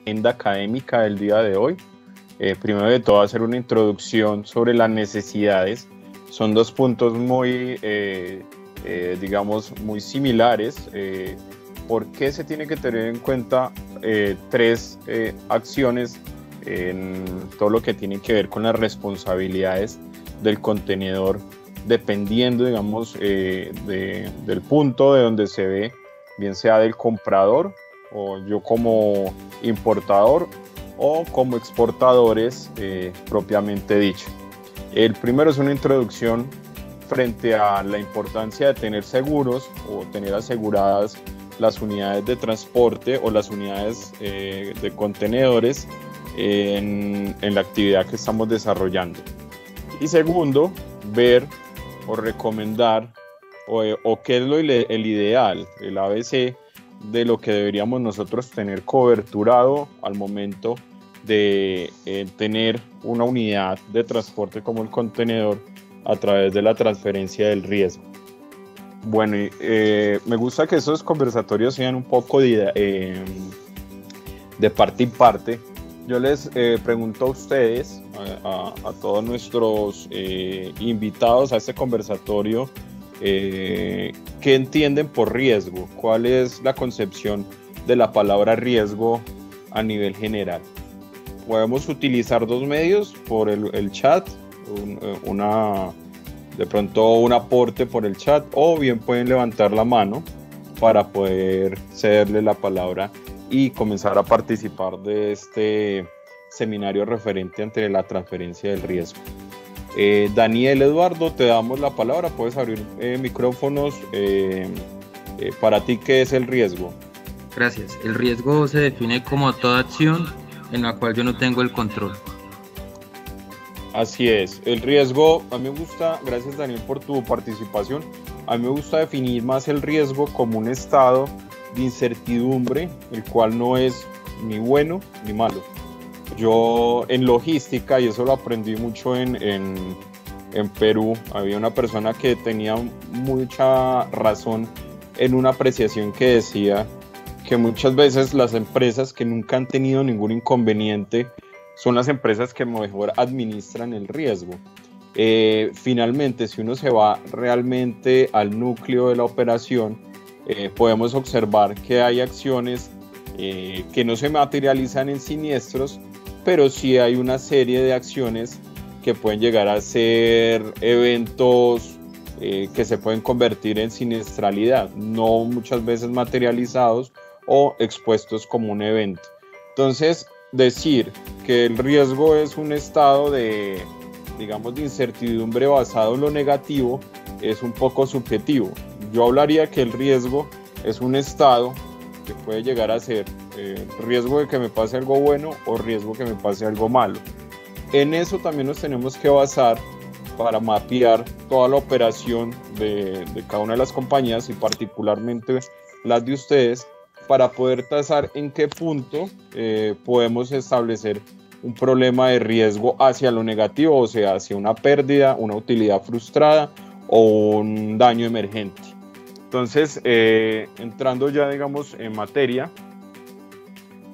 Agenda académica del día de hoy. Primero de todo, hacer una introducción sobre las necesidades. Son dos puntos muy, digamos, muy similares. ¿Por qué se tiene que tener en cuenta tres acciones en todo lo que tiene que ver con las responsabilidades del contenedor, dependiendo, digamos, del punto de donde se ve, bien sea del comprador o yo como importador o como exportadores propiamente dicho. El primero es una introducción frente a la importancia de tener seguros o tener aseguradas las unidades de transporte o las unidades de contenedores en la actividad que estamos desarrollando. Y segundo, ver o recomendar o qué es el ideal, el ABC de lo que deberíamos nosotros tener coberturado al momento de tener una unidad de transporte como el contenedor a través de la transferencia del riesgo. Bueno, me gusta que esos conversatorios sean un poco de parte y parte. Yo les pregunto a ustedes, a todos nuestros invitados a este conversatorio, ¿qué entienden por riesgo? ¿Cuál es la concepción de la palabra riesgo a nivel general? Podemos utilizar dos medios, por el chat, de pronto un aporte por el chat, o bien pueden levantar la mano para poder cederle la palabra y comenzar a participar de este seminario referente ante la transferencia del riesgo. Daniel, Eduardo, te damos la palabra, puedes abrir micrófonos. Para ti, ¿qué es el riesgo? Gracias. El riesgo se define como toda acción en la cual yo no tengo el control. Así es, el riesgo, a mí me gusta, gracias Daniel por tu participación, a mí me gusta definir más el riesgo como un estado de incertidumbre, el cual no es ni bueno ni malo. Yo en logística, y eso lo aprendí mucho en Perú, había una persona que tenía mucha razón en una apreciación que decía que muchas veces las empresas que nunca han tenido ningún inconveniente son las empresas que mejor administran el riesgo. Finalmente, si uno se va realmente al núcleo de la operación, podemos observar que hay acciones que no se materializan en siniestros, pero sí hay una serie de acciones que pueden llegar a ser eventos que se pueden convertir en siniestralidad, no muchas veces materializados o expuestos como un evento. Entonces, decir que el riesgo es un estado de, digamos, de incertidumbre basado en lo negativo es un poco subjetivo. Yo hablaría que el riesgo es un estado que puede llegar a ser riesgo de que me pase algo bueno o riesgo que me pase algo malo. En eso también nos tenemos que basar para mapear toda la operación de cada una de las compañías y particularmente las de ustedes, para poder tasar en qué punto podemos establecer un problema de riesgo hacia lo negativo, o sea, hacia una pérdida, una utilidad frustrada o un daño emergente. Entonces, entrando ya, digamos, en materia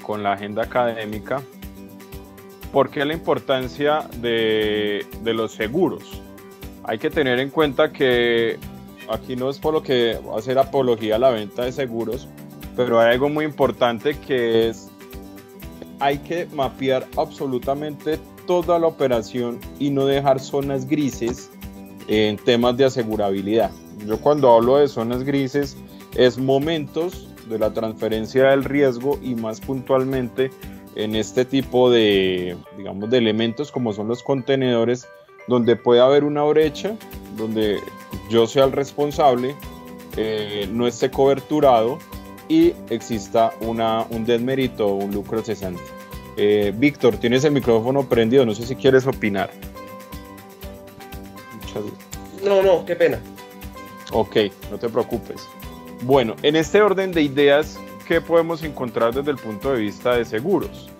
con la agenda académica, ¿por qué la importancia de los seguros? Hay que tener en cuenta que aquí no es por lo que va a hacer apología a la venta de seguros, pero hay algo muy importante que es, hay que mapear absolutamente toda la operación y no dejar zonas grises en temas de asegurabilidad. Yo cuando hablo de zonas grises es momentos de la transferencia del riesgo y más puntualmente en este tipo de, digamos, de elementos como son los contenedores, donde puede haber una brecha, donde yo sea el responsable, no esté coberturado y exista un desmérito o un lucro cesante. Víctor, tienes el micrófono prendido, no sé si quieres opinar. No, qué pena. Ok, no te preocupes. Bueno, en este orden de ideas, ¿qué podemos encontrar desde el punto de vista de seguros?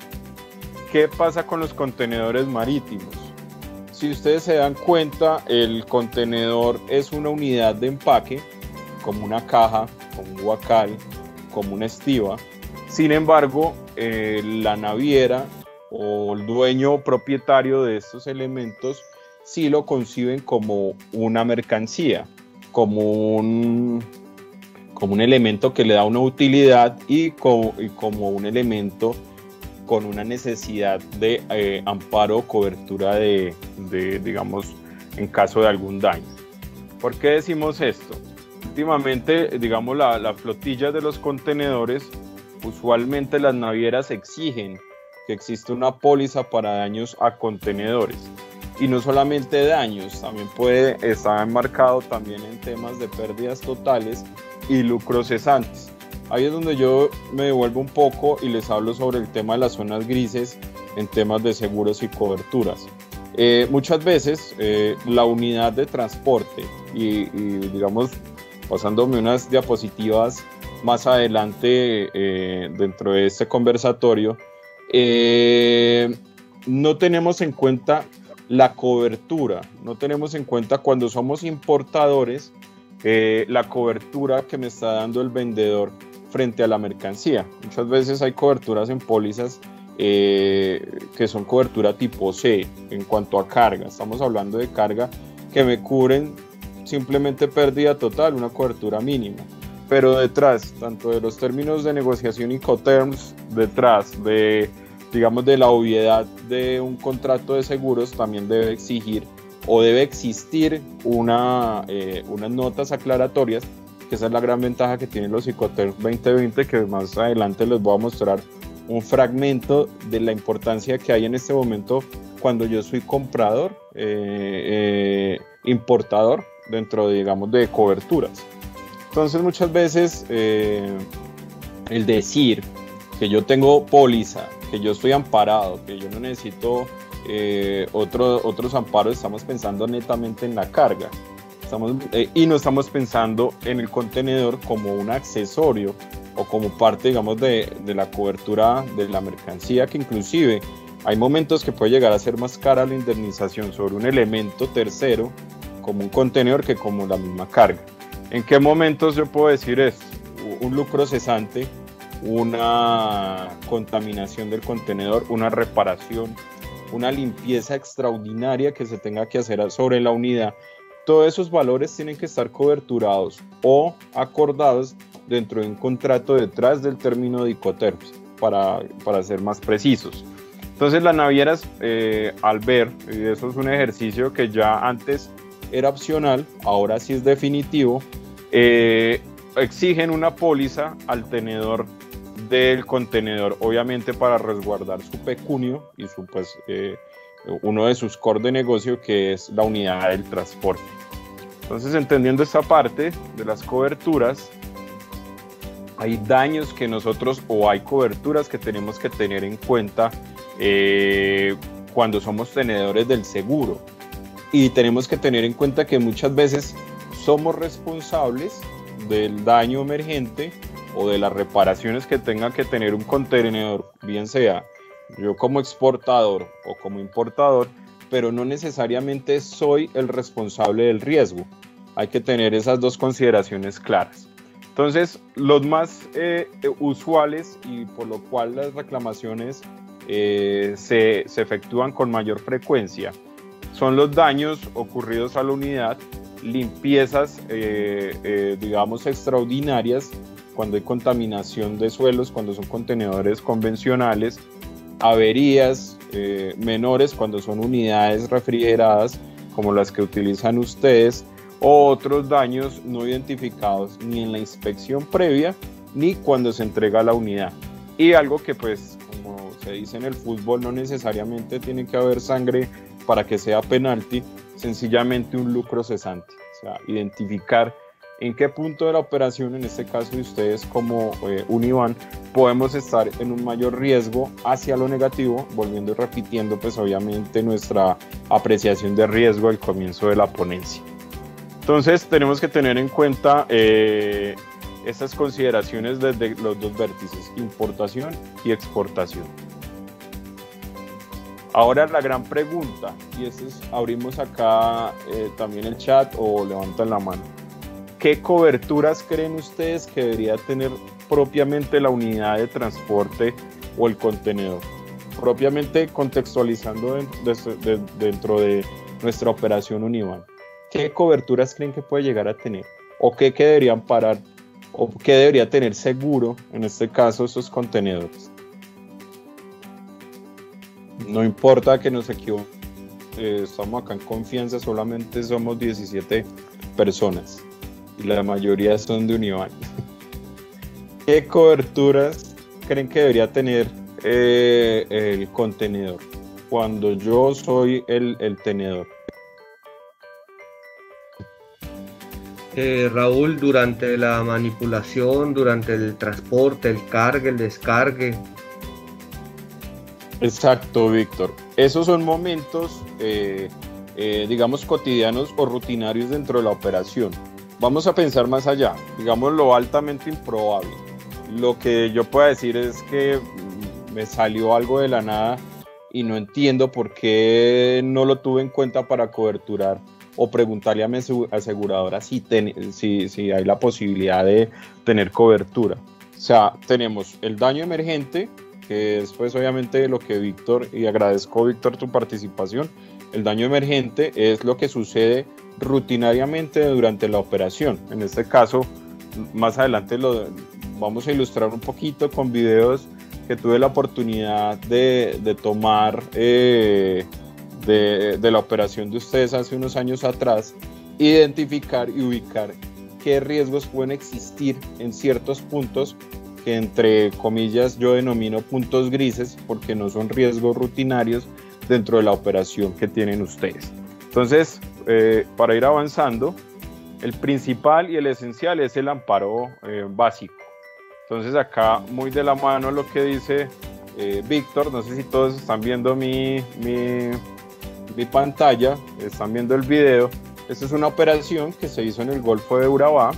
¿Qué pasa con los contenedores marítimos? Si ustedes se dan cuenta, el contenedor es una unidad de empaque, como una caja, como un guacal, como una estiba. Sin embargo, la naviera o el dueño propietario de estos elementos sí lo conciben como una mercancía, como un elemento que le da una utilidad y como un elemento con una necesidad de amparo o cobertura de, digamos, en caso de algún daño. ¿Por qué decimos esto? Últimamente, digamos, la flotilla de los contenedores, usualmente las navieras exigen que exista una póliza para daños a contenedores. Y no solamente daños, también puede estar enmarcado también en temas de pérdidas totales y lucros cesantes. Ahí es donde yo me devuelvo un poco y les hablo sobre el tema de las zonas grises en temas de seguros y coberturas. Muchas veces la unidad de transporte y digamos, pasándome unas diapositivas más adelante dentro de este conversatorio, no tenemos en cuenta la cobertura, no tenemos en cuenta cuando somos importadores la cobertura que me está dando el vendedor frente a la mercancía. Muchas veces hay coberturas en pólizas que son cobertura tipo C en cuanto a carga. Estamos hablando de carga que me cubren simplemente pérdida total, una cobertura mínima. Pero detrás, tanto de los términos de negociación Incoterms, detrás de, digamos, de la obviedad de un contrato de seguros, también debe exigir o debe existir unas notas aclaratorias, que esa es la gran ventaja que tienen los Incoterms 2020, que más adelante les voy a mostrar un fragmento de la importancia que hay en este momento cuando yo soy comprador, importador dentro de, digamos, de coberturas. Entonces muchas veces el decir que yo tengo póliza, que yo estoy amparado, que yo no necesito otros amparos, estamos pensando netamente en la carga. Y no estamos pensando en el contenedor como un accesorio o como parte, digamos, de la cobertura de la mercancía, que inclusive hay momentos que puede llegar a ser más cara la indemnización sobre un elemento tercero como un contenedor que como la misma carga. ¿En qué momentos yo puedo decir esto? Un lucro cesante, una contaminación del contenedor, una reparación, una limpieza extraordinaria que se tenga que hacer sobre la unidad. Todos esos valores tienen que estar coberturados o acordados dentro de un contrato detrás del término de Incoterms, para ser más precisos. Entonces las navieras, al ver, y eso es un ejercicio que ya antes era opcional, ahora sí es definitivo, exigen una póliza al tenedor del contenedor, obviamente para resguardar su pecunio y su, pues, uno de sus core de negocio, que es la unidad del transporte. Entonces, entendiendo esta parte de las coberturas, hay daños que nosotros, o hay coberturas que tenemos que tener en cuenta cuando somos tenedores del seguro. Y tenemos que tener en cuenta que muchas veces somos responsables del daño emergente o de las reparaciones que tenga que tener un contenedor, bien sea yo como exportador o como importador, pero no necesariamente soy el responsable del riesgo. Hay que tener esas dos consideraciones claras. Entonces, los más usuales y por lo cual las reclamaciones se efectúan con mayor frecuencia son los daños ocurridos a la unidad, limpiezas, digamos, extraordinarias, cuando hay contaminación de suelos, cuando son contenedores convencionales, averías menores, cuando son unidades refrigeradas, como las que utilizan ustedes, o otros daños no identificados ni en la inspección previa, ni cuando se entrega la unidad. Y algo que, pues, como se dice en el fútbol, no necesariamente tiene que haber sangre para que sea penalti, sencillamente un lucro cesante. O sea, identificar en qué punto de la operación, en este caso de ustedes como Univan, podemos estar en un mayor riesgo hacia lo negativo, volviendo y repitiendo, pues obviamente, nuestra apreciación de riesgo al comienzo de la ponencia. Entonces tenemos que tener en cuenta estas consideraciones desde los dos vértices, importación y exportación. Ahora la gran pregunta, y abrimos acá también el chat o levantan la mano. ¿qué coberturas creen ustedes que debería tener propiamente la unidad de transporte o el contenedor? Propiamente contextualizando dentro de nuestra operación Univan. ¿Qué coberturas creen que puede llegar a tener? ¿O qué deberían parar? ¿O qué debería tener seguro, en este caso, estos contenedores? No importa que nos equivoquemos, estamos acá en confianza, solamente somos 17 personas y la mayoría son de Univan. ¿Qué coberturas creen que debería tener el contenedor cuando yo soy el tenedor? Raúl, durante la manipulación, durante el transporte, el cargue, el descargue. Exacto, Víctor. Esos son momentos, digamos, cotidianos o rutinarios dentro de la operación. Vamos a pensar más allá, digamos lo altamente improbable. Lo que yo puedo decir es que me salió algo de la nada y no entiendo por qué no lo tuve en cuenta para coberturar, o preguntarle a mi aseguradora si hay la posibilidad de tener cobertura. O sea, tenemos el daño emergente, que es pues obviamente lo que Víctor, y agradezco Víctor tu participación, el daño emergente es lo que sucede rutinariamente durante la operación. En este caso, más adelante lo vamos a ilustrar un poquito con videos que tuve la oportunidad de tomar de la operación de ustedes hace unos años atrás, identificar y ubicar qué riesgos pueden existir en ciertos puntos que, entre comillas, yo denomino puntos grises, porque no son riesgos rutinarios dentro de la operación que tienen ustedes. Entonces, para ir avanzando, el principal y el esencial es el amparo básico. Entonces acá, muy de la mano lo que dice Víctor, no sé si todos están viendo mi pantalla, están viendo el video. Esta es una operación que se hizo en el Golfo de Urabá,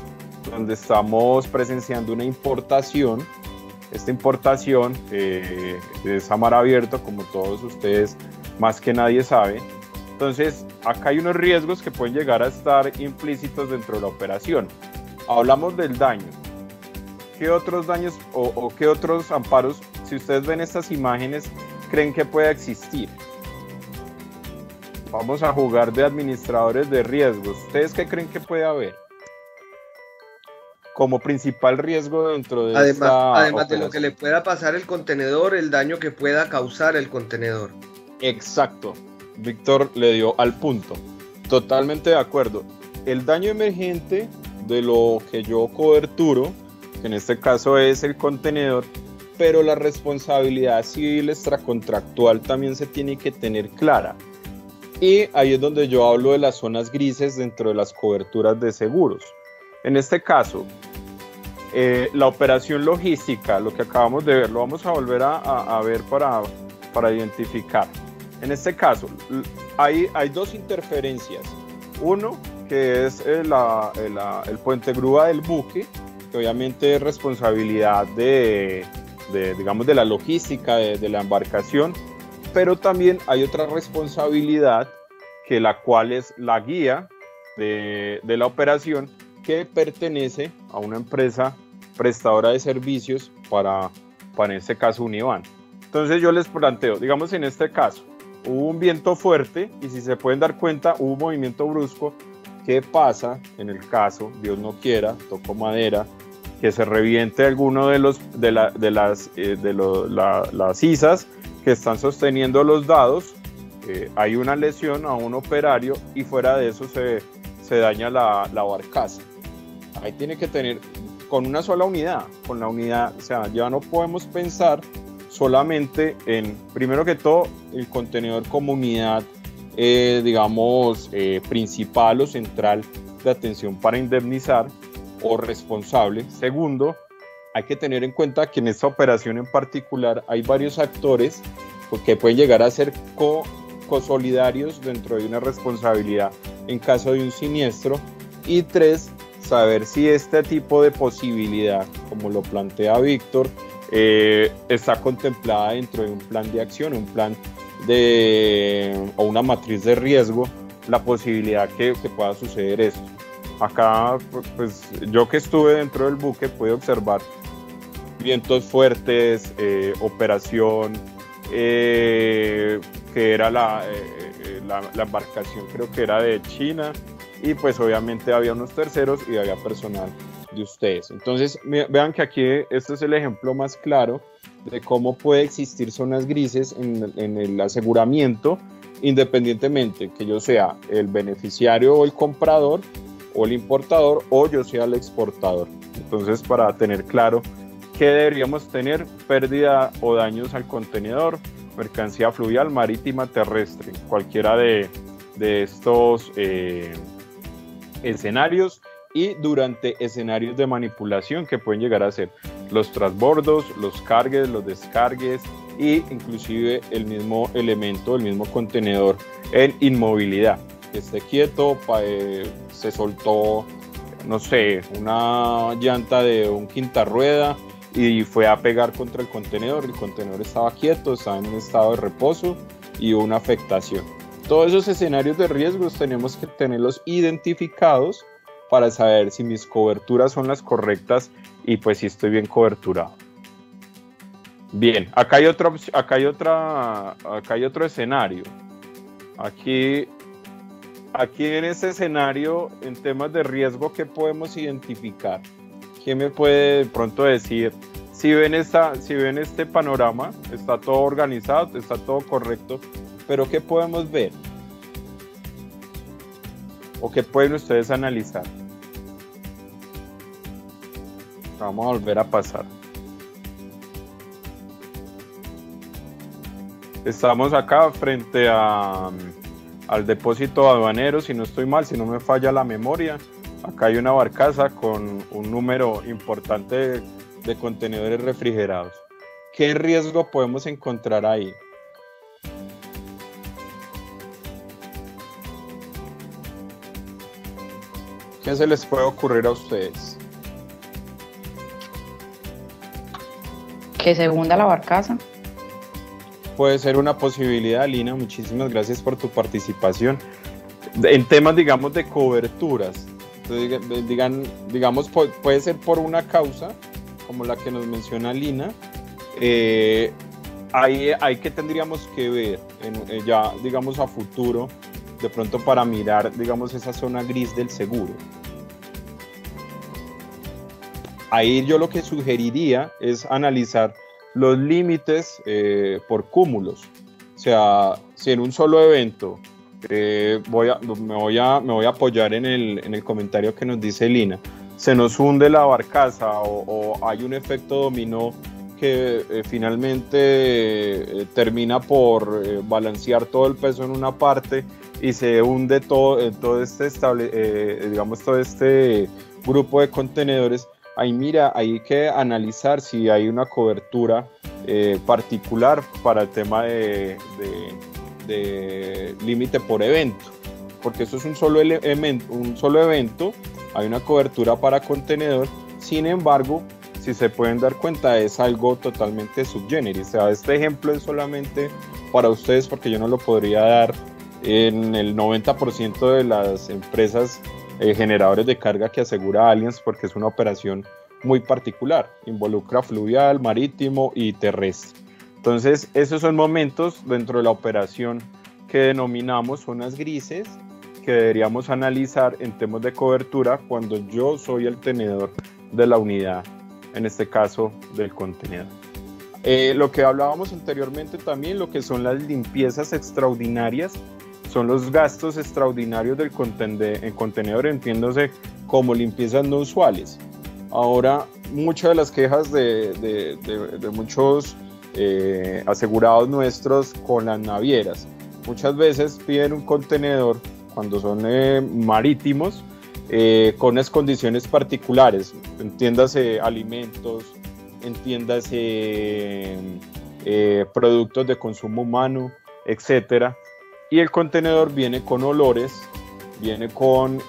donde estamos presenciando una importación. Esta importación es a mar abierto, como todos ustedes más que nadie saben. Entonces, acá hay unos riesgos que pueden llegar a estar implícitos dentro de la operación. Hablamos del daño. ¿Qué otros daños o qué otros amparos, si ustedes ven estas imágenes, creen que pueda existir? Vamos a jugar de administradores de riesgos. ¿Ustedes qué creen que puede haber como principal riesgo dentro de además de lo que le pueda pasar el contenedor, el daño que pueda causar el contenedor? Exacto. Víctor le dio al punto. Totalmente de acuerdo. El daño emergente de lo que yo coberturo, que en este caso es el contenedor, pero la responsabilidad civil extracontractual también se tiene que tener clara. Y ahí es donde yo hablo de las zonas grises dentro de las coberturas de seguros. En este caso, la operación logística, lo que acabamos de ver, lo vamos a volver a ver para identificar. En este caso, hay dos interferencias. Uno, que es el puente grúa del buque, que obviamente es responsabilidad digamos, de la logística de la embarcación, pero también hay otra responsabilidad, que la cual es la guía de la operación, que pertenece a una empresa prestadora de servicios para este caso Univan. Entonces yo les planteo, digamos en este caso, hubo un viento fuerte y, si se pueden dar cuenta, hubo un movimiento brusco. ¿Qué pasa en el caso, Dios no quiera, toco madera, que se reviente alguno de las izas que están sosteniendo los dados? Hay una lesión a un operario y fuera de eso se daña la barcaza. Ahí tiene que tener, con una sola unidad, con la unidad, o sea, ya no podemos pensar solamente en, primero que todo, el contenedor como unidad, digamos, principal o central de atención para indemnizar o responsable. Segundo, hay que tener en cuenta que en esta operación en particular hay varios actores que pueden llegar a ser cosolidarios dentro de una responsabilidad en caso de un siniestro. Y tres, saber si este tipo de posibilidad, como lo plantea Víctor, está contemplada dentro de un plan de acción, un plan o una matriz de riesgo, la posibilidad que pueda suceder eso. Acá, pues yo que estuve dentro del buque pude observar vientos fuertes, operación, que era la embarcación, creo que era de China, y pues obviamente había unos terceros y había personal de ustedes. Entonces vean que aquí este es el ejemplo más claro de cómo puede existir zonas grises en el aseguramiento, independientemente que yo sea el beneficiario o el comprador o el importador, o yo sea el exportador. Entonces, para tener claro qué deberíamos tener: pérdida o daños al contenedor, mercancía fluvial, marítima, terrestre, cualquiera de estos escenarios, y durante escenarios de manipulación que pueden llegar a ser los transbordos, los cargues, los descargues, y inclusive el mismo elemento, el mismo contenedor en inmovilidad, que esté quieto, se soltó, no sé, una llanta de un quinta rueda y fue a pegar contra el contenedor estaba quieto, estaba en un estado de reposo y una afectación. Todos esos escenarios de riesgos tenemos que tenerlos identificados para saber si mis coberturas son las correctas y pues si estoy bien coberturado. Bien, acá hay otro escenario. Aquí en este escenario, en temas de riesgo, ¿qué podemos identificar? ¿Quién me puede de pronto decir si ven este panorama? Está todo organizado, está todo correcto, pero ¿qué podemos ver? ¿O qué pueden ustedes analizar? Vamos a volver a pasar. Estamos acá frente al depósito aduanero, si no estoy mal, si no me falla la memoria. Acá hay una barcaza con un número importante de contenedores refrigerados. ¿Qué riesgo podemos encontrar ahí? ¿Qué se les puede ocurrir a ustedes? Que se hunda la barcaza. Puede ser una posibilidad, Lina. Muchísimas gracias por tu participación. En temas, digamos, de coberturas, digamos, puede ser por una causa, como la que nos menciona Lina. Ahí que tendríamos que ver, ya, digamos, a futuro, de pronto para mirar, digamos, esa zona gris del seguro. Ahí yo lo que sugeriría es analizar los límites por cúmulos. O sea, si en un solo evento, me voy a apoyar en el comentario que nos dice Lina, se nos hunde la barcaza o hay un efecto dominó que finalmente termina por balancear todo el peso en una parte y se hunde todo este grupo de contenedores. Ahí hay que analizar si hay una cobertura particular para el tema de límite por evento, porque eso es un solo evento, hay una cobertura para contenedor. Sin embargo, si se pueden dar cuenta, es algo totalmente subgeneris. O sea, este ejemplo es solamente para ustedes, porque yo no lo podría dar en el 90% de las empresas generadores de carga que asegura Allianz, porque es una operación muy particular, involucra fluvial, marítimo y terrestre. Entonces, esos son momentos dentro de la operación que denominamos zonas grises, que deberíamos analizar en temas de cobertura cuando yo soy el tenedor de la unidad, en este caso del contenedor. Lo que hablábamos anteriormente también, lo que son las limpiezas extraordinarias, son los gastos extraordinarios del contenedor, entiéndose como limpiezas no usuales. Ahora, muchas de las quejas de muchos asegurados nuestros con las navieras, muchas veces piden un contenedor cuando son marítimos, con unas condiciones particulares, entiéndase alimentos, entiéndase productos de consumo humano, etcétera. Y el contenedor viene con olores, viene con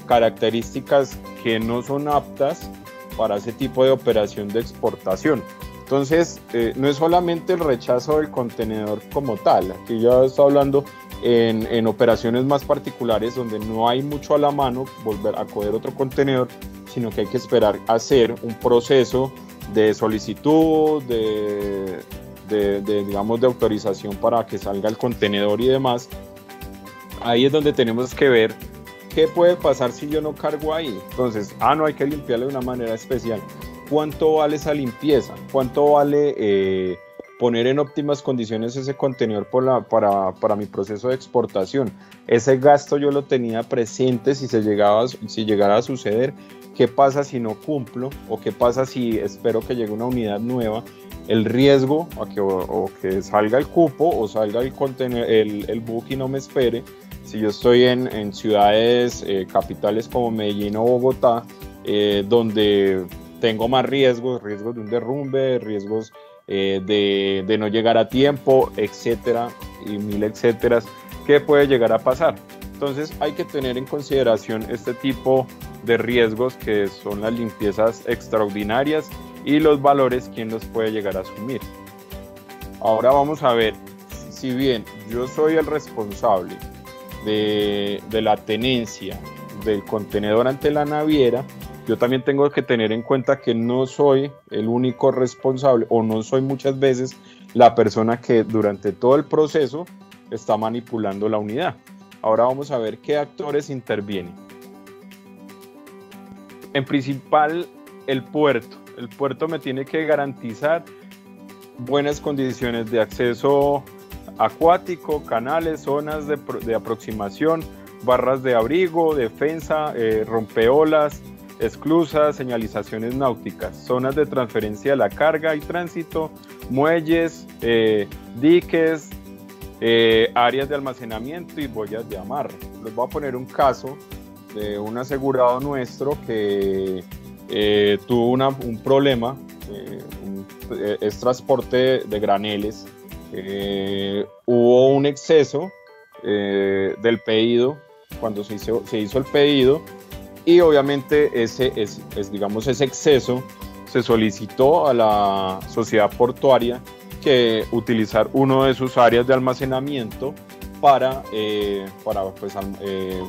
características que no son aptas para ese tipo de operación de exportación. Entonces, no es solamente el rechazo del contenedor como tal, aquí ya estoy hablando en operaciones más particulares donde no hay mucho a la mano volver a coger otro contenedor, sino que hay que esperar a hacer un proceso de solicitud, digamos, de autorización para que salga el contenedor y demás. Ahí es donde tenemos que ver qué puede pasar si yo no cargo ahí. Entonces, no hay que limpiarlo de una manera especial. ¿Cuánto vale esa limpieza? ¿Cuánto vale poner en óptimas condiciones ese contenedor para mi proceso de exportación? Ese gasto yo lo tenía presente si llegara a suceder. ¿Qué pasa si no cumplo? ¿O qué pasa si espero que llegue una unidad nueva? El riesgo o que salga el cupo o salga el buque y no me espere. Si yo estoy en ciudades capitales como Medellín o Bogotá, donde tengo más riesgos de un derrumbe, riesgos de no llegar a tiempo, etcétera, y mil etcéteras, ¿qué puede llegar a pasar? Entonces hay que tener en consideración este tipo de riesgos, que son las limpiezas extraordinarias y los valores, quién los puede llegar a asumir. Ahora vamos a ver, si bien yo soy el responsable de la tenencia del contenedor ante la naviera, yo también tengo que tener en cuenta que no soy el único responsable, o no soy muchas veces la persona que durante todo el proceso está manipulando la unidad. Ahora vamos a ver qué actores intervienen. En principal, el puerto. El puerto me tiene que garantizar buenas condiciones de acceso acuático, canales, zonas de aproximación, barras de abrigo, defensa, rompeolas, esclusas, señalizaciones náuticas, zonas de transferencia de la carga y tránsito, muelles, diques, áreas de almacenamiento y boyas de amarre. Les voy a poner un caso de un asegurado nuestro que tuvo un problema, es transporte de graneles. Hubo un exceso del pedido cuando se hizo el pedido, y obviamente ese exceso se solicitó a la sociedad portuaria que utilizar uno de sus áreas de almacenamiento para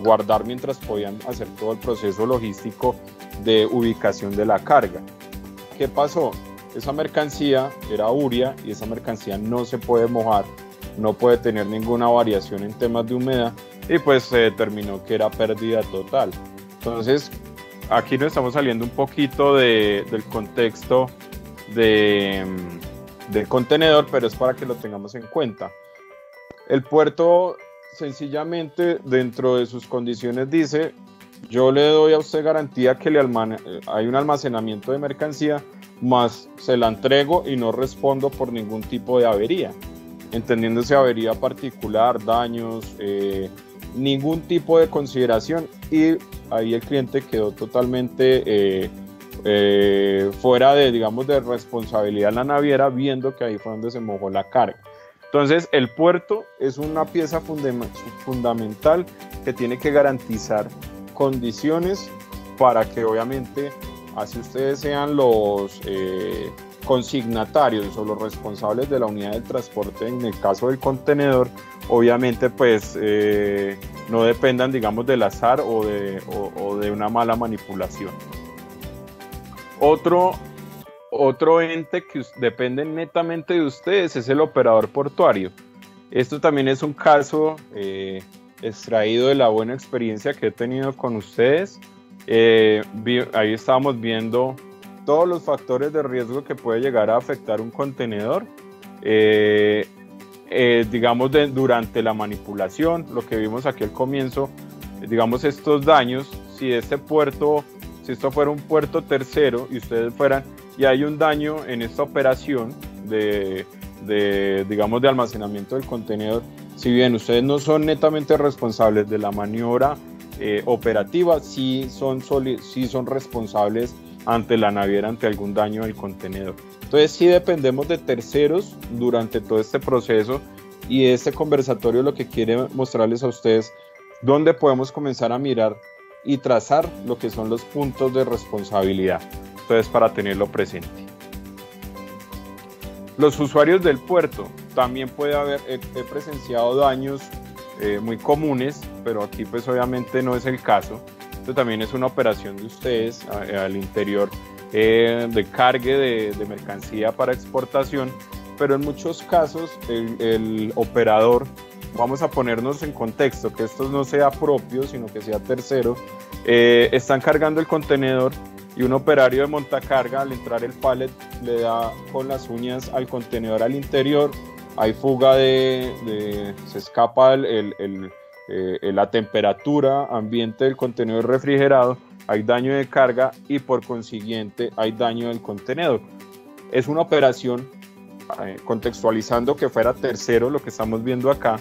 guardar mientras podían hacer todo el proceso logístico de ubicación de la carga. ¿Qué pasó? Esa mercancía era auria y esa mercancía no se puede mojar, no puede tener ninguna variación en temas de humedad, y pues se determinó que era pérdida total. Entonces, aquí nos estamos saliendo un poquito del contexto del contenedor, pero es para que lo tengamos en cuenta. El puerto sencillamente dentro de sus condiciones dice: yo le doy a usted garantía que hay un almacenamiento de mercancía, más se la entrego y no respondo por ningún tipo de avería, entendiéndose avería particular, daños, ningún tipo de consideración, y ahí el cliente quedó totalmente fuera de responsabilidad de la naviera, viendo que ahí fue donde se mojó la carga. Entonces el puerto es una pieza fundamental que tiene que garantizar condiciones para que obviamente, así ustedes sean los consignatarios o los responsables de la unidad del transporte, en el caso del contenedor, obviamente pues no dependan, digamos, del azar o de una mala manipulación. Otro ente que depende netamente de ustedes es el operador portuario. Esto también es un caso extraído de la buena experiencia que he tenido con ustedes. Ahí estábamos viendo todos los factores de riesgo que puede llegar a afectar un contenedor, durante la manipulación, lo que vimos aquí al comienzo, digamos, estos daños. Si esto fuera un puerto tercero y ustedes fueran, y hay un daño en esta operación de almacenamiento del contenedor, si bien ustedes no son netamente responsables de la maniobra operativa, sí son responsables ante la naviera ante algún daño del contenedor. Entonces sí dependemos de terceros durante todo este proceso, y este conversatorio lo que quiere mostrarles a ustedes dónde podemos comenzar a mirar y trazar lo que son los puntos de responsabilidad. Entonces, para tenerlo presente. Los usuarios del puerto, también puede haber, he presenciado daños muy comunes, pero aquí pues obviamente no es el caso. Esto también es una operación de ustedes al interior de cargue de mercancía para exportación, pero en muchos casos el operador, vamos a ponernos en contexto, que esto no sea propio, sino que sea tercero, están cargando el contenedor y un operario de montacarga al entrar el pallet le da con las uñas al contenedor al interior, hay fuga se escapa la temperatura ambiente del contenedor refrigerado, hay daño de carga y por consiguiente hay daño del contenedor. Es una operación, contextualizando que fuera tercero lo que estamos viendo acá,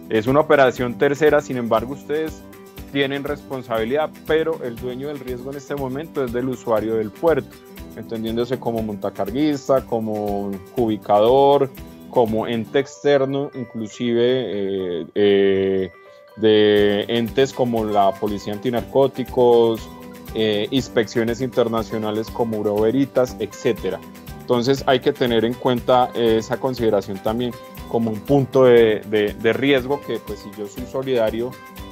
es una operación tercera, sin embargo ustedes tienen responsabilidad, pero el dueño del riesgo en este momento es del usuario del puerto, entendiéndose como montacarguista, como ubicador, como ente externo, inclusive de entes como la Policía Antinarcóticos, inspecciones internacionales como Bureau Veritas, etc. Entonces hay que tener en cuenta esa consideración también como un punto de riesgo, que pues si yo soy solidario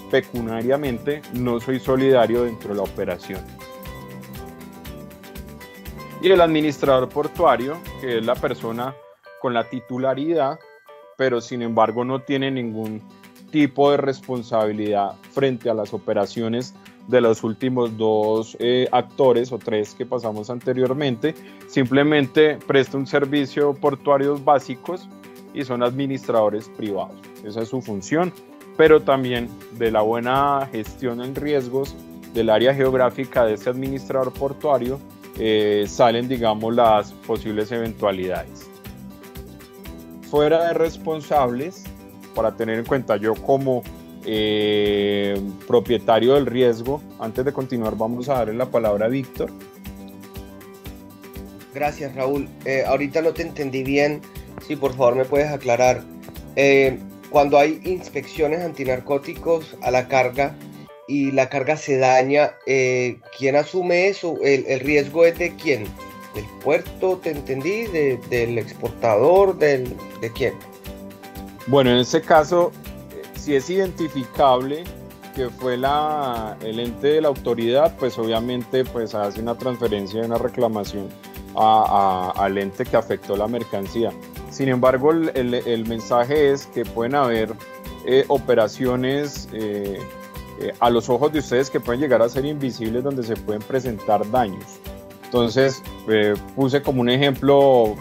pecuniariamente, no soy solidario dentro de la operación. Y el administrador portuario, que es la persona con la titularidad, pero sin embargo no tiene ningún tipo de responsabilidad frente a las operaciones de los últimos dos actores o tres que pasamos anteriormente, simplemente presta un servicio portuarios básicos y son administradores privados. Esa es su función, pero también de la buena gestión en riesgos del área geográfica de ese administrador portuario salen, digamos, las posibles eventualidades. Fuera de responsables, para tener en cuenta, yo como propietario del riesgo, antes de continuar vamos a darle la palabra a Víctor. Gracias, Raúl. Ahorita no te entendí bien, si por favor me puedes aclarar. Cuando hay inspecciones antinarcóticos a la carga y la carga se daña, ¿quién asume eso? ¿El riesgo es de quién? ¿Del puerto, te entendí? ¿Del exportador? ¿De quién? Bueno, en este caso, si es identificable que fue el ente de la autoridad, pues obviamente pues hace una transferencia de una reclamación al ente que afectó la mercancía. Sin embargo, el mensaje es que pueden haber operaciones a los ojos de ustedes que pueden llegar a ser invisibles, donde se pueden presentar daños. Entonces, puse como un ejemplo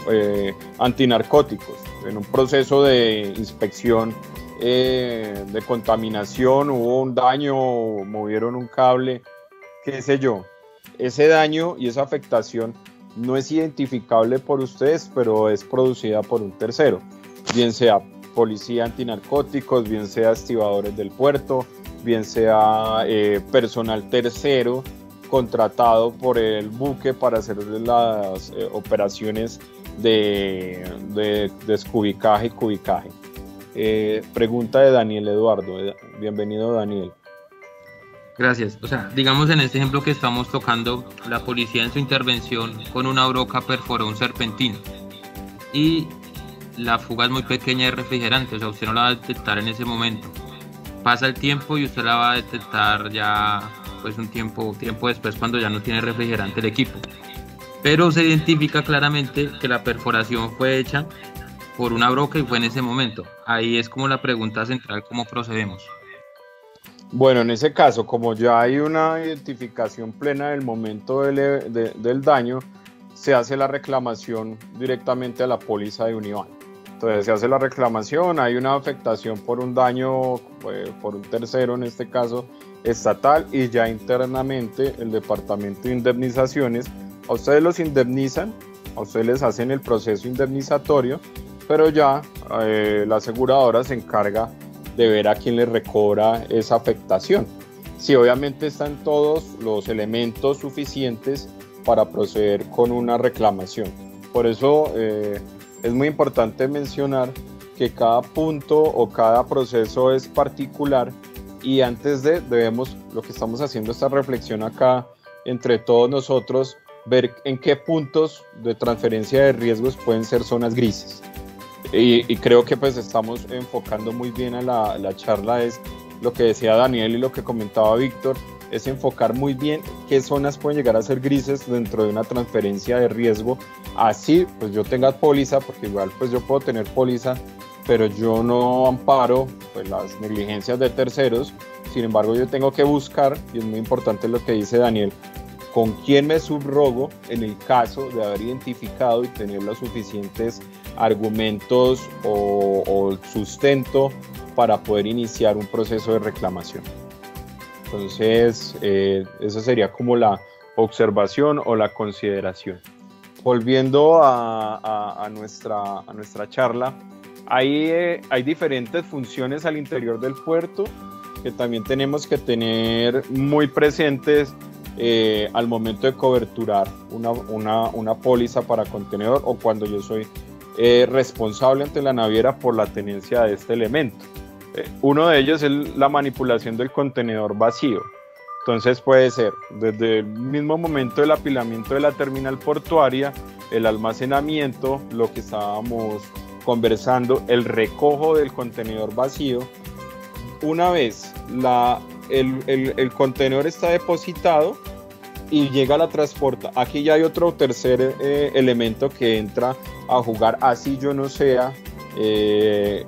antinarcóticos. En un proceso de inspección de contaminación hubo un daño, movieron un cable, qué sé yo. Ese daño y esa afectación no es identificable por ustedes, pero es producida por un tercero, bien sea policía antinarcóticos, bien sea estibadores del puerto, bien sea personal tercero contratado por el buque para hacer las operaciones de descubicaje y cubicaje. Pregunta de Daniel Eduardo. Bienvenido, Daniel. Gracias. O sea, digamos en este ejemplo que estamos tocando, la policía en su intervención con una broca perforó un serpentino y la fuga es muy pequeña de refrigerante, o sea, usted no la va a detectar en ese momento. Pasa el tiempo y usted la va a detectar ya pues un tiempo después, cuando ya no tiene refrigerante el equipo. Pero se identifica claramente que la perforación fue hecha por una broca y fue en ese momento. Ahí es como la pregunta central, ¿cómo procedemos? Bueno, en ese caso, como ya hay una identificación plena del momento del daño, se hace la reclamación directamente a la póliza de Univan. Entonces se hace la reclamación, hay una afectación por un daño por un tercero, en este caso estatal, y ya internamente el Departamento de Indemnizaciones, a ustedes los indemnizan, a ustedes les hacen el proceso indemnizatorio, pero ya la aseguradora se encarga de ver a quién le recobra esa afectación. Si obviamente están todos los elementos suficientes para proceder con una reclamación. Por eso es muy importante mencionar que cada punto o cada proceso es particular, y antes debemos, lo que estamos haciendo esta reflexión acá entre todos nosotros, ver en qué puntos de transferencia de riesgos pueden ser zonas grises. y creo que pues estamos enfocando muy bien a la charla, es lo que decía Daniel y lo que comentaba Víctor, es enfocar muy bien qué zonas pueden llegar a ser grises dentro de una transferencia de riesgo, así pues yo tenga póliza, porque igual pues yo puedo tener póliza, pero yo no amparo pues las negligencias de terceros. Sin embargo, yo tengo que buscar, y es muy importante lo que dice Daniel, con quién me subrogo en el caso de haber identificado y tener los suficientes argumentos o sustento para poder iniciar un proceso de reclamación. Entonces, esa sería como la observación o la consideración. Volviendo a nuestra charla, hay diferentes funciones al interior del puerto que también tenemos que tener muy presentes al momento de coberturar una póliza para contenedor o cuando yo soy responsable ante la naviera por la tenencia de este elemento. Uno de ellos es la manipulación del contenedor vacío. Entonces puede ser desde el mismo momento del apilamiento de la terminal portuaria, el almacenamiento, lo que estábamos conversando, el recojo del contenedor vacío. Una vez el contenedor está depositado y llega a la transporta, aquí ya hay otro tercer elemento que entra a jugar, así yo no sea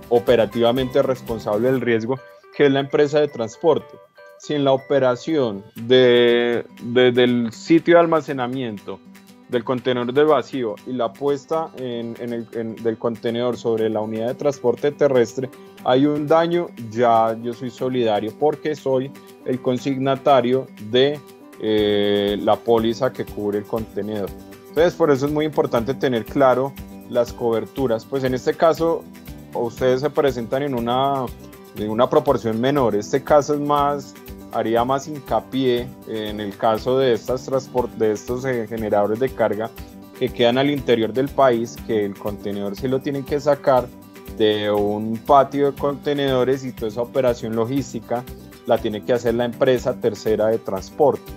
operativamente responsable del riesgo, que es la empresa de transporte. Si en la operación del sitio de almacenamiento del contenedor de vacío y la puesta del contenedor sobre la unidad de transporte terrestre hay un daño, ya yo soy solidario porque soy el consignatario de la póliza que cubre el contenedor. Entonces, por eso es muy importante tener claro las coberturas. Pues en este caso, ustedes se presentan en una proporción menor. Este caso haría más hincapié en el caso de estos generadores de carga que quedan al interior del país, que el contenedor se lo tienen que sacar de un patio de contenedores y toda esa operación logística la tiene que hacer la empresa tercera de transporte.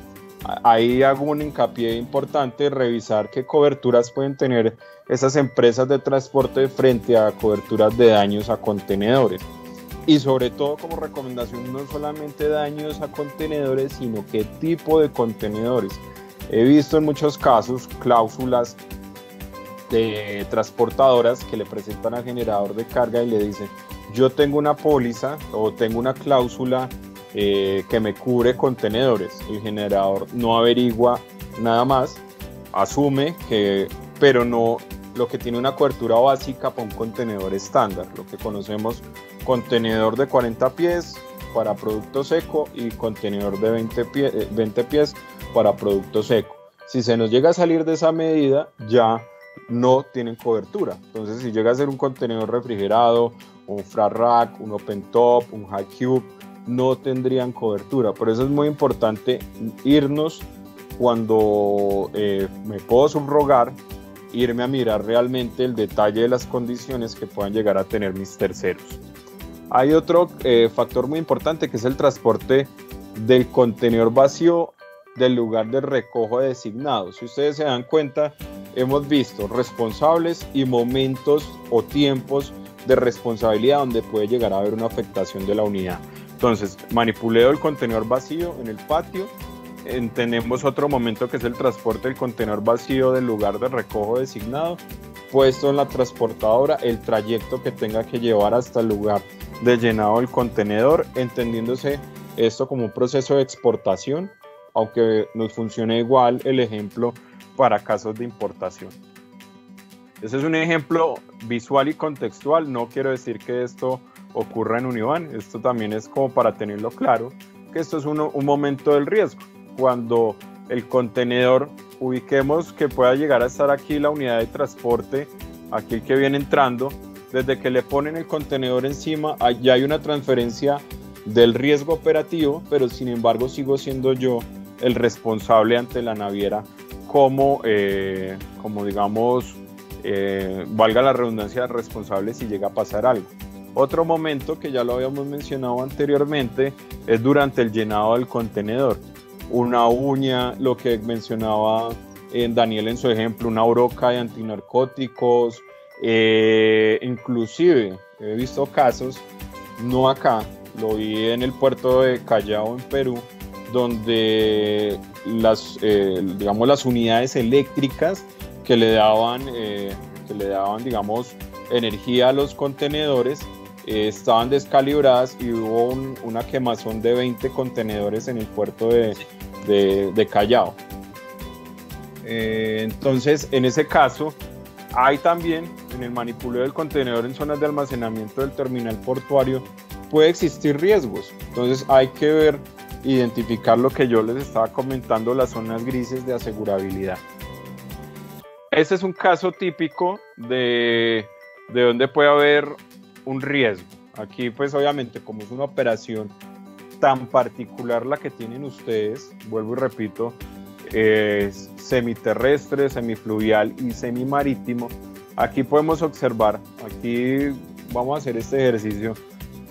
Ahí hago un hincapié importante, revisar qué coberturas pueden tener esas empresas de transporte frente a coberturas de daños a contenedores. Y sobre todo, como recomendación, no solamente daños a contenedores, sino qué tipo de contenedores. He visto en muchos casos cláusulas de transportadoras que le presentan al generador de carga y le dicen: yo tengo una póliza o tengo una cláusula que me cubre contenedores. El generador no averigua nada más, asume que, pero no, lo que tiene una cobertura básica para un contenedor estándar, lo que conocemos contenedor de 40 pies para producto seco y contenedor de 20 pies para producto seco. Si se nos llega a salir de esa medida, ya no tienen cobertura. Entonces, si llega a ser un contenedor refrigerado, un flat rack, un open top, un high cube, no tendrían cobertura. Por eso es muy importante irnos cuando me puedo subrogar, irme a mirar realmente el detalle de las condiciones que puedan llegar a tener mis terceros. Hay otro factor muy importante que es el transporte del contenedor vacío del lugar de recojo designado. Si ustedes se dan cuenta, hemos visto responsables y momentos o tiempos de responsabilidad donde puede llegar a haber una afectación de la unidad. Entonces, manipuleo el contenedor vacío en el patio. Tenemos otro momento que es el transporte del contenedor vacío del lugar de recojo designado, puesto en la transportadora, el trayecto que tenga que llevar hasta el lugar de llenado del contenedor, entendiéndose esto como un proceso de exportación, aunque nos funcione igual el ejemplo para casos de importación. Ese es un ejemplo visual y contextual. No quiero decir que esto ocurra en Univan, esto también es como para tenerlo claro, que esto es un momento del riesgo. Cuando el contenedor, ubiquemos que pueda llegar a estar aquí la unidad de transporte, aquí el que viene entrando, desde que le ponen el contenedor encima, ya hay una transferencia del riesgo operativo, pero sin embargo sigo siendo yo el responsable ante la naviera como digamos, valga la redundancia, responsable si llega a pasar algo. Otro momento que ya lo habíamos mencionado anteriormente es durante el llenado del contenedor. Una uña, lo que mencionaba Daniel en su ejemplo, una broca de antinarcóticos, Inclusive he visto casos, no acá, lo vi en el puerto de Callao en Perú, donde digamos, las unidades eléctricas que le daban, digamos, energía a los contenedores estaban descalibradas y hubo una quemazón de 20 contenedores en el puerto de Callao. Entonces, en ese caso, hay también en el manipuleo del contenedor en zonas de almacenamiento del terminal portuario, puede existir riesgos. Entonces, hay que ver, identificar lo que yo les estaba comentando, las zonas grises de asegurabilidad. Ese es un caso típico de donde puede haber un riesgo. Aquí, pues obviamente, como es una operación tan particular la que tienen ustedes, vuelvo y repito, semiterrestre, semifluvial y semimarítimo, aquí podemos observar, aquí vamos a hacer este ejercicio,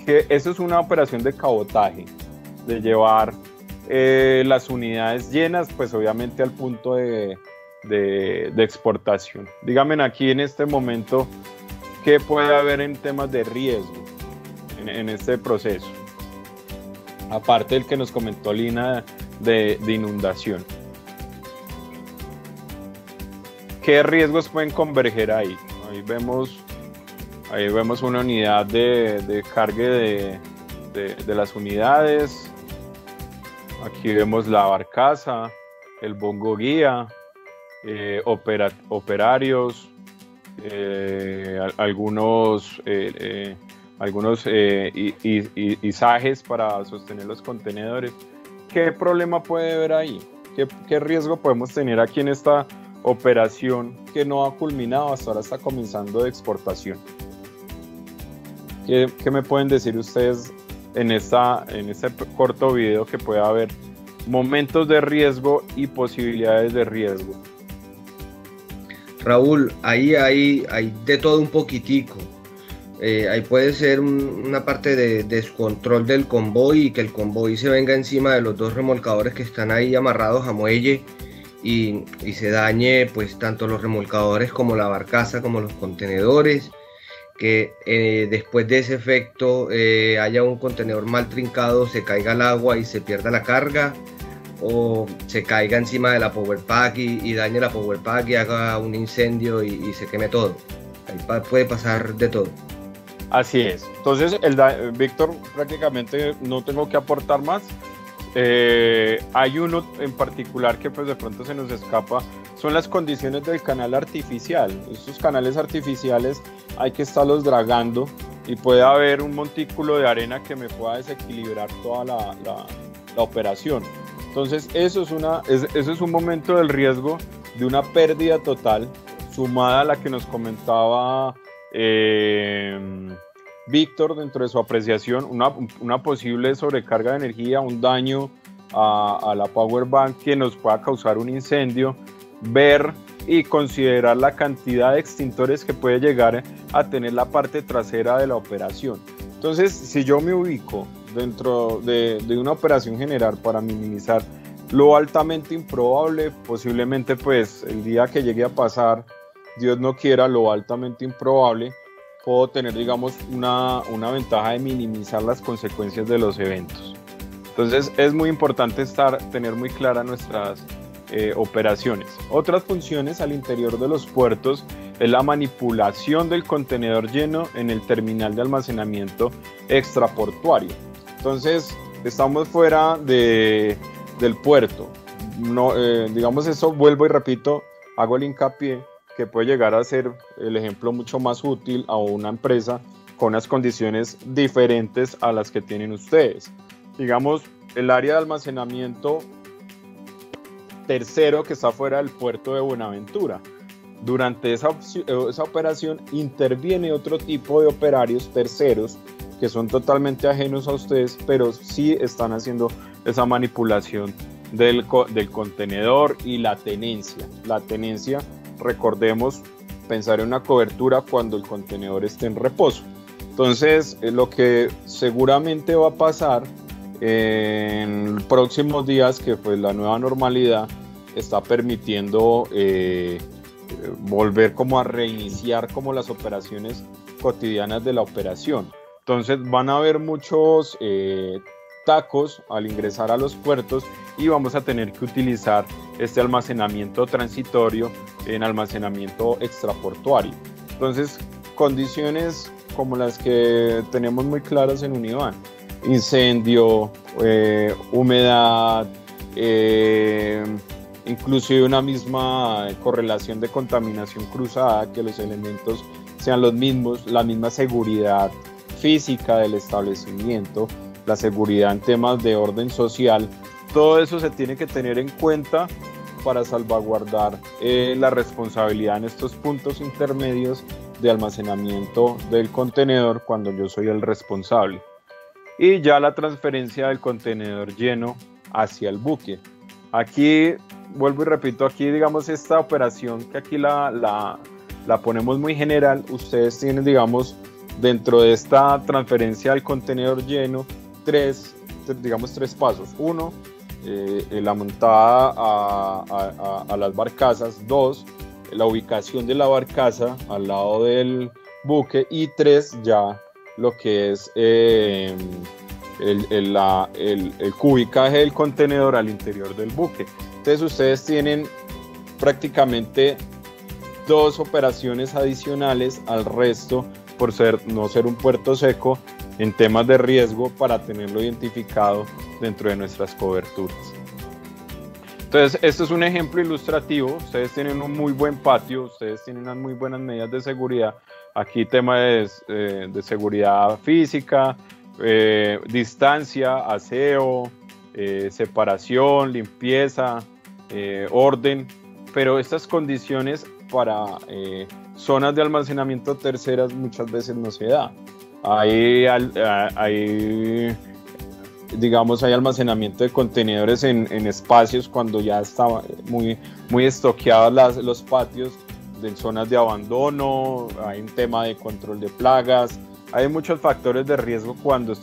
que eso es una operación de cabotaje, de llevar las unidades llenas, pues obviamente al punto de exportación. Díganme aquí en este momento qué puede haber en temas de riesgo en este proceso, aparte del que nos comentó Lina de inundación. ¿Qué riesgos pueden converger ahí? Ahí vemos una unidad de cargue de las unidades. Aquí vemos la barcaza, el bongo guía, operarios, algunos izajes para sostener los contenedores. ¿Qué problema puede haber ahí? ¿Qué riesgo podemos tener aquí en esta operación que no ha culminado, hasta ahora está comenzando de exportación? ¿Qué me pueden decir ustedes en este corto video, que puede haber momentos de riesgo y posibilidades de riesgo? Raúl, ahí hay de todo un poquitico. Ahí puede ser una parte de descontrol del convoy, y que el convoy se venga encima de los dos remolcadores que están ahí amarrados a muelle y se dañe pues tanto los remolcadores como la barcaza como los contenedores, que después de ese efecto haya un contenedor mal trincado, se caiga al agua y se pierda la carga, o se caiga encima de la Power Pack y dañe la Power Pack y haga un incendio y se queme todo. Ahí puede pasar de todo. Así es. Entonces, Víctor, prácticamente no tengo que aportar más. Hay uno en particular que pues de pronto se nos escapa, son las condiciones del canal artificial. Estos canales artificiales hay que estarlos dragando y puede haber un montículo de arena que me pueda desequilibrar toda la operación. Entonces eso es un momento del riesgo de una pérdida total, sumada a la que nos comentaba Víctor dentro de su apreciación, una posible sobrecarga de energía, un daño a la power bank que nos pueda causar un incendio, ver y considerar la cantidad de extintores que puede llegar a tener la parte trasera de la operación. Entonces, si yo me ubico dentro de una operación general para minimizar lo altamente improbable, posiblemente pues el día que llegue a pasar, Dios no quiera, lo altamente improbable, puedo tener, digamos, una ventaja de minimizar las consecuencias de los eventos. Entonces es muy importante tener muy claras nuestras operaciones. Otras funciones al interior de los puertos es la manipulación del contenedor lleno en el terminal de almacenamiento extraportuario. Entonces estamos fuera del puerto. No, digamos, eso, vuelvo y repito, hago el hincapié que puede llegar a ser el ejemplo mucho más útil a una empresa con unas condiciones diferentes a las que tienen ustedes. Digamos, el área de almacenamiento tercero que está fuera del puerto de Buenaventura. Durante esa operación interviene otro tipo de operarios terceros que son totalmente ajenos a ustedes, pero sí están haciendo esa manipulación del contenedor y la tenencia. La tenencia, recordemos, pensar en una cobertura cuando el contenedor esté en reposo. Entonces, lo que seguramente va a pasar en próximos días, que pues la nueva normalidad está permitiendo volver como a reiniciar como las operaciones cotidianas de la operación. Entonces van a haber muchos tacos al ingresar a los puertos y vamos a tener que utilizar este almacenamiento transitorio en almacenamiento extraportuario. Entonces, condiciones como las que tenemos muy claras en Univan: incendio, humedad, inclusive una misma correlación de contaminación cruzada, que los elementos sean los mismos, la misma seguridad física del establecimiento, la seguridad en temas de orden social. Todo eso se tiene que tener en cuenta para salvaguardar la responsabilidad en estos puntos intermedios de almacenamiento del contenedor cuando yo soy el responsable. Y ya la transferencia del contenedor lleno hacia el buque. Aquí, vuelvo y repito, aquí digamos esta operación que aquí la ponemos muy general. Ustedes tienen, digamos, dentro de esta transferencia del contenedor lleno, tres pasos. Uno, la montada a las barcazas. Dos, la ubicación de la barcaza al lado del buque. Y tres, ya lo que es el cubicaje del contenedor al interior del buque. Entonces ustedes tienen prácticamente dos operaciones adicionales al resto por no ser un puerto seco en temas de riesgo, para tenerlo identificado dentro de nuestras coberturas. Entonces, esto es un ejemplo ilustrativo. Ustedes tienen un muy buen patio, ustedes tienen unas muy buenas medidas de seguridad. Aquí tema de seguridad física, distancia, aseo, separación, limpieza, orden, pero estas condiciones para zonas de almacenamiento terceras muchas veces no se da. Hay almacenamiento de contenedores en espacios cuando ya está muy estoqueados los patios, en zonas de abandono. Hay un tema de control de plagas. Hay muchos factores de riesgo cuando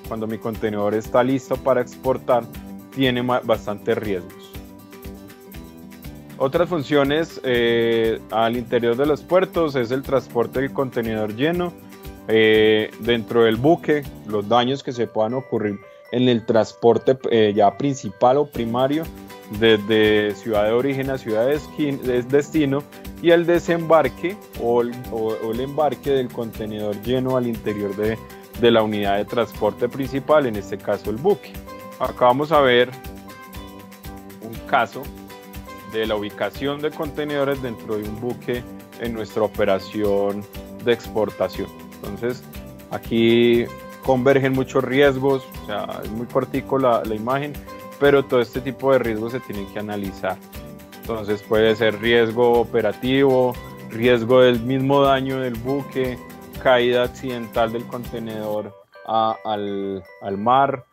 cuando mi contenedor está listo para exportar, tiene bastantes riesgos. Otras funciones al interior de los puertos es el transporte del contenedor lleno. Dentro del buque, los daños que se puedan ocurrir en el transporte ya principal o primario, desde ciudad de origen a ciudad de destino, y el desembarque o el embarque del contenedor lleno al interior de la unidad de transporte principal, en este caso el buque. Acá vamos a ver un caso de la ubicación de contenedores dentro de un buque en nuestra operación de exportación. Entonces, aquí convergen muchos riesgos, o sea, es muy cortico la imagen, pero todo este tipo de riesgos se tienen que analizar. Entonces puede ser riesgo operativo, riesgo del mismo daño del buque, caída accidental del contenedor al mar,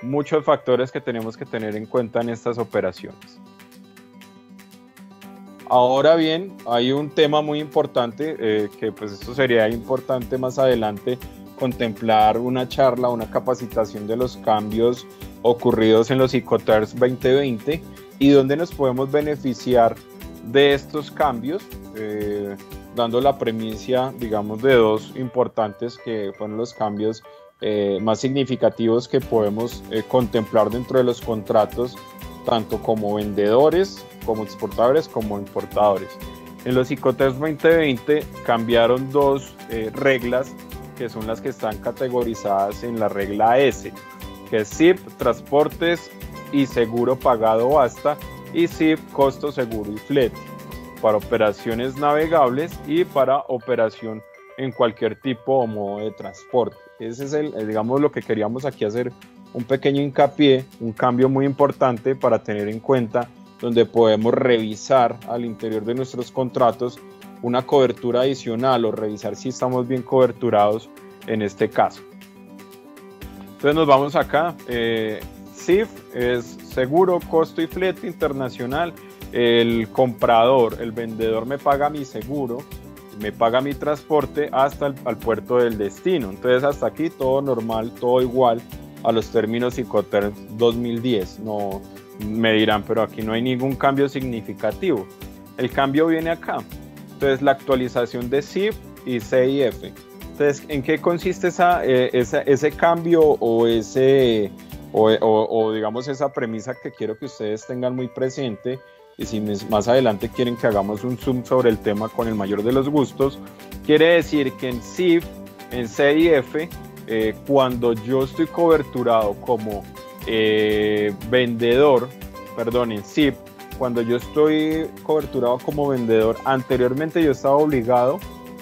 muchos factores que tenemos que tener en cuenta en estas operaciones. Ahora bien, hay un tema muy importante, que pues esto sería importante más adelante contemplar una charla, una capacitación de los cambios ocurridos en los Icoters 2020 y dónde nos podemos beneficiar de estos cambios, dando la premisa, digamos, de dos importantes que fueron los cambios más significativos que podemos contemplar dentro de los contratos, tanto como vendedores, como exportadores, como importadores. En los Icoters 2020 cambiaron dos reglas, que son las que están categorizadas en la regla S, que es SIP, transportes y seguro pagado basta, y SIP, costo, seguro y flete, para operaciones navegables y para operación en cualquier tipo o modo de transporte. Ese es digamos, lo que queríamos aquí hacer, un pequeño hincapié, un cambio muy importante para tener en cuenta, donde podemos revisar al interior de nuestros contratos una cobertura adicional o revisar si estamos bien coberturados en este caso. Entonces nos vamos acá. SIF es seguro, costo y flete internacional. El comprador, el vendedor me paga mi seguro, me paga mi transporte hasta al puerto del destino. Entonces hasta aquí todo normal, todo igual a los términos Icoters 2010. No me dirán, pero aquí no hay ningún cambio significativo. El cambio viene acá. Entonces, la actualización de CIF y CIF. Entonces, ¿en qué consiste ese cambio o digamos esa premisa que quiero que ustedes tengan muy presente? Y si más adelante quieren que hagamos un zoom sobre el tema con el mayor de los gustos, quiere decir que en CIF, en CIF, cuando yo estoy coberturado como vendedor, perdón, en CIF, cuando yo estoy coberturado como vendedor, anteriormente yo estaba obligado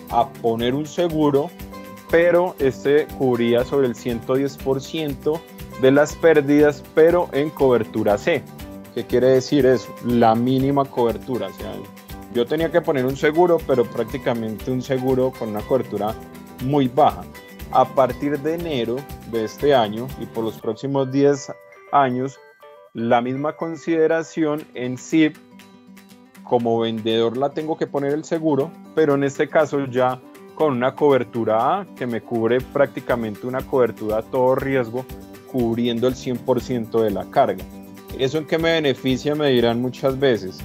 a poner un seguro, pero este cubría sobre el 110% de las pérdidas, pero en cobertura C. ¿Qué quiere decir eso? La mínima cobertura. O sea, yo tenía que poner un seguro, pero prácticamente un seguro con una cobertura muy baja. A partir de enero de este año y por los próximos 10 años, la misma consideración en CIF, como vendedor la tengo que poner el seguro, pero en este caso ya con una cobertura A que me cubre prácticamente una cobertura a todo riesgo, cubriendo el 100% de la carga. ¿Eso en qué me beneficia? Me dirán muchas veces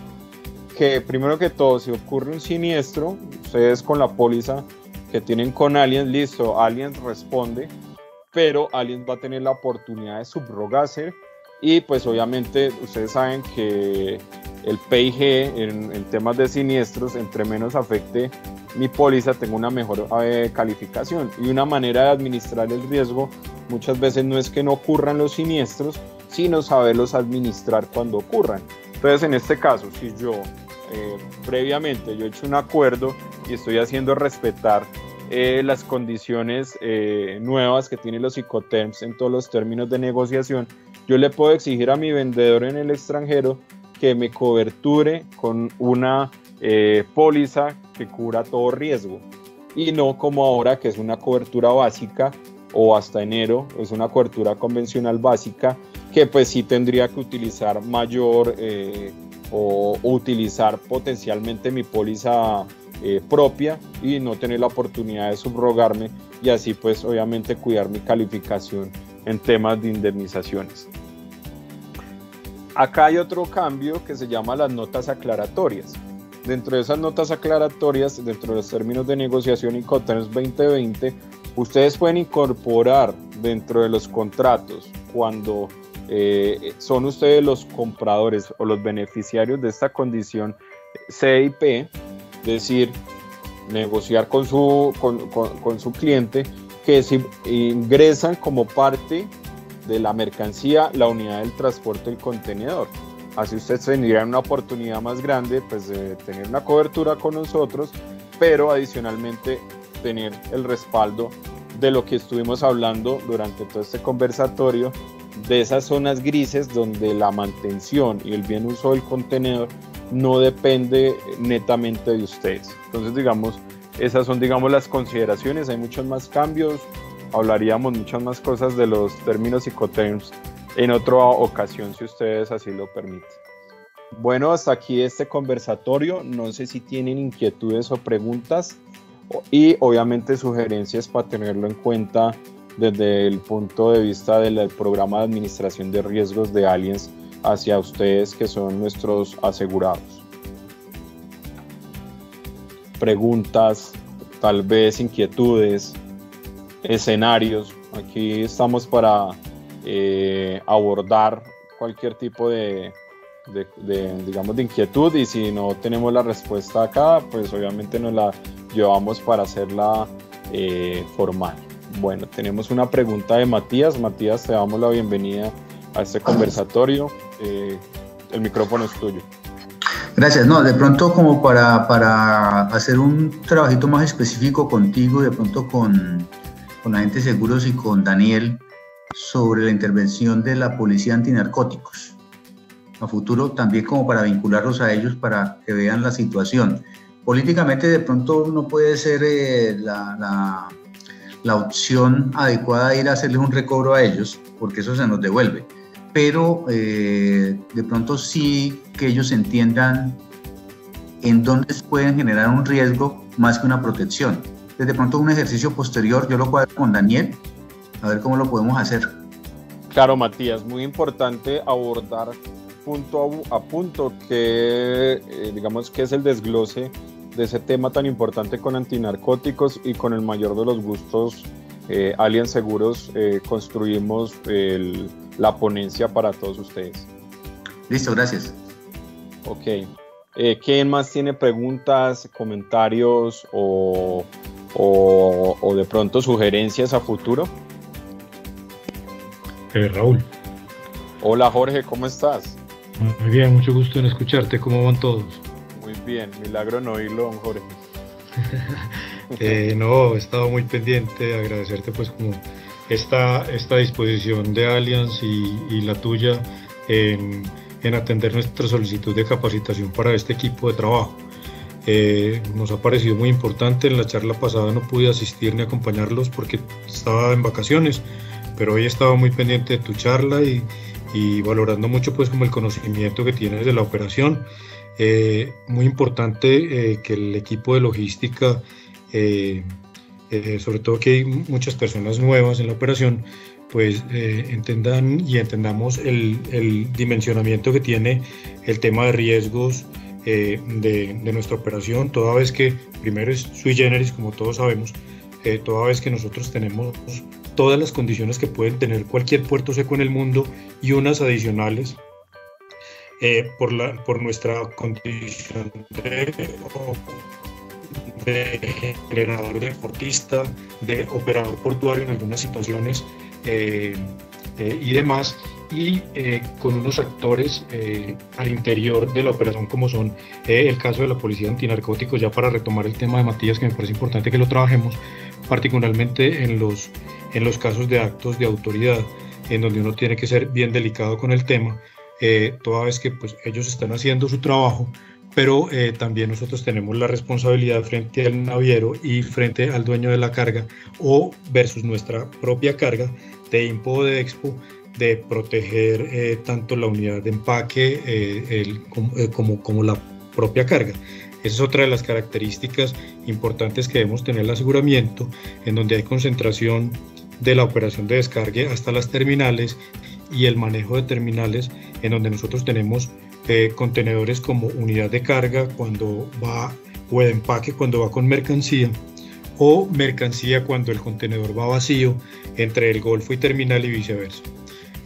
que primero que todo, si ocurre un siniestro, ustedes con la póliza que tienen con Allianz, listo, Allianz responde, pero Allianz va a tener la oportunidad de subrogarse y pues obviamente ustedes saben que el PIG en temas de siniestros, entre menos afecte mi póliza, tengo una mejor calificación, y una manera de administrar el riesgo muchas veces no es que no ocurran los siniestros, sino saberlos administrar cuando ocurran. Entonces, en este caso, si yo previamente yo he hecho un acuerdo y estoy haciendo respetar las condiciones nuevas que tienen los Incoterms en todos los términos de negociación, yo le puedo exigir a mi vendedor en el extranjero que me coberture con una póliza que cubra todo riesgo, y no como ahora que es una cobertura básica, o hasta enero es una cobertura convencional básica, que pues sí tendría que utilizar mayor o utilizar potencialmente mi póliza propia y no tener la oportunidad de subrogarme, y así pues obviamente cuidar mi calificación en temas de indemnizaciones. Acá hay otro cambio que se llama las notas aclaratorias. Dentro de esas notas aclaratorias, dentro de los términos de negociación Incoterms 2020, ustedes pueden incorporar dentro de los contratos, cuando son ustedes los compradores o los beneficiarios de esta condición CIP, es decir, negociar con su cliente, que si ingresan como parte de la mercancía la unidad del transporte del contenedor. Así ustedes tendrían una oportunidad más grande pues, de tener una cobertura con nosotros, pero adicionalmente tener el respaldo de lo que estuvimos hablando durante todo este conversatorio, de esas zonas grises donde la mantención y el bien uso del contenedor no depende netamente de ustedes. Entonces, digamos, esas son, digamos, las consideraciones. Hay muchos más cambios, hablaríamos muchas más cosas de los términos Incoterms en otra ocasión, si ustedes así lo permiten. Bueno, hasta aquí este conversatorio. No sé si tienen inquietudes o preguntas, y obviamente sugerencias para tenerlo en cuenta desde el punto de vista del programa de administración de riesgos de Allianz hacia ustedes, que son nuestros asegurados. Preguntas, tal vez inquietudes, escenarios. Aquí estamos para abordar cualquier tipo digamos, de inquietud, y si no tenemos la respuesta acá, pues obviamente nos la llevamos para hacerla formal. Bueno, tenemos una pregunta de Matías. Matías, te damos la bienvenida a este conversatorio. El micrófono es tuyo. Gracias. No, de pronto como para hacer un trabajito más específico contigo, de pronto con Agentes Seguros y con Daniel, sobre la intervención de la Policía Antinarcóticos. A futuro también como para vincularlos a ellos para que vean la situación. Políticamente de pronto no puede ser la opción adecuada ir a hacerles un recobro a ellos, porque eso se nos devuelve. Pero de pronto sí que ellos entiendan en dónde pueden generar un riesgo más que una protección. Entonces, de pronto un ejercicio posterior, yo lo cuadro con Daniel, a ver cómo lo podemos hacer. Claro, Matías, muy importante abordar punto a punto, que digamos que es el desglose de ese tema tan importante con antinarcóticos, y con el mayor de los gustos, Allianz Seguros, construimos la ponencia para todos ustedes. Listo, gracias. Ok. ¿Quién más tiene preguntas, comentarios o de pronto sugerencias a futuro? Raúl. Hola Jorge, ¿cómo estás? Muy bien, mucho gusto en escucharte. ¿Cómo van todos? Muy bien, milagro no oírlo, don Jorge. No, he estado muy pendiente, agradecerte pues como esta disposición de Allianz y la tuya en atender nuestra solicitud de capacitación para este equipo de trabajo. Nos ha parecido muy importante. En la charla pasada no pude asistir ni acompañarlos porque estaba en vacaciones, pero hoy he estado muy pendiente de tu charla y valorando mucho pues como el conocimiento que tienes de la operación. Muy importante que el equipo de logística, sobre todo que hay muchas personas nuevas en la operación, pues entendan y entendamos el dimensionamiento que tiene el tema de riesgos de nuestra operación, toda vez que primero es sui generis, como todos sabemos, toda vez que nosotros tenemos todas las condiciones que pueden tener cualquier puerto seco en el mundo y unas adicionales por nuestra condición de generador de transportista, de operador portuario en algunas situaciones y demás, y con unos actores al interior de la operación como son el caso de la Policía Antinarcóticos, ya para retomar el tema de Matías, que me parece importante que lo trabajemos, particularmente en los casos de actos de autoridad, en donde uno tiene que ser bien delicado con el tema, toda vez que pues, ellos están haciendo su trabajo, pero también nosotros tenemos la responsabilidad frente al naviero y frente al dueño de la carga o versus nuestra propia carga de INPO o de EXPO, de proteger tanto la unidad de empaque como la propia carga. Esa es otra de las características importantes que debemos tener el aseguramiento, en donde hay concentración de la operación de descargue hasta las terminales y el manejo de terminales, en donde nosotros tenemos contenedores como unidad de carga cuando va, o de empaque cuando va con mercancía, o mercancía cuando el contenedor va vacío entre el Golfo y terminal y viceversa.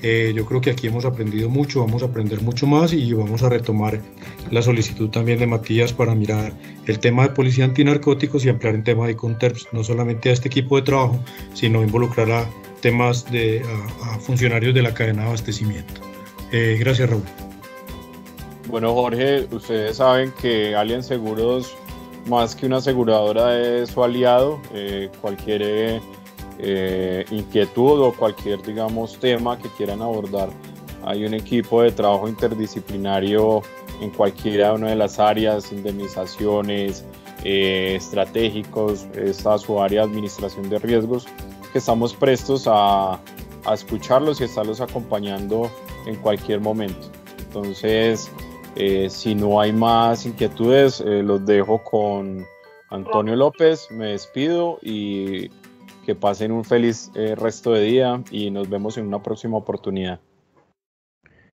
Yo creo que aquí hemos aprendido mucho, vamos a aprender mucho más y vamos a retomar la solicitud también de Matías para mirar el tema de policía antinarcóticos y ampliar el tema de Conterps, no solamente a este equipo de trabajo, sino involucrar a temas a funcionarios de la cadena de abastecimiento. Gracias, Raúl. Bueno, Jorge, ustedes saben que Allianz Seguros, más que una aseguradora, es su aliado. Cualquier inquietud o cualquier, digamos, tema que quieran abordar, hay un equipo de trabajo interdisciplinario en cualquiera una de las áreas, indemnizaciones, estratégicos, está su área de administración de riesgos, que estamos prestos a escucharlos y estarlos acompañando en cualquier momento. Entonces, si no hay más inquietudes, los dejo con Antonio López, me despido y que pasen un feliz resto de día y nos vemos en una próxima oportunidad.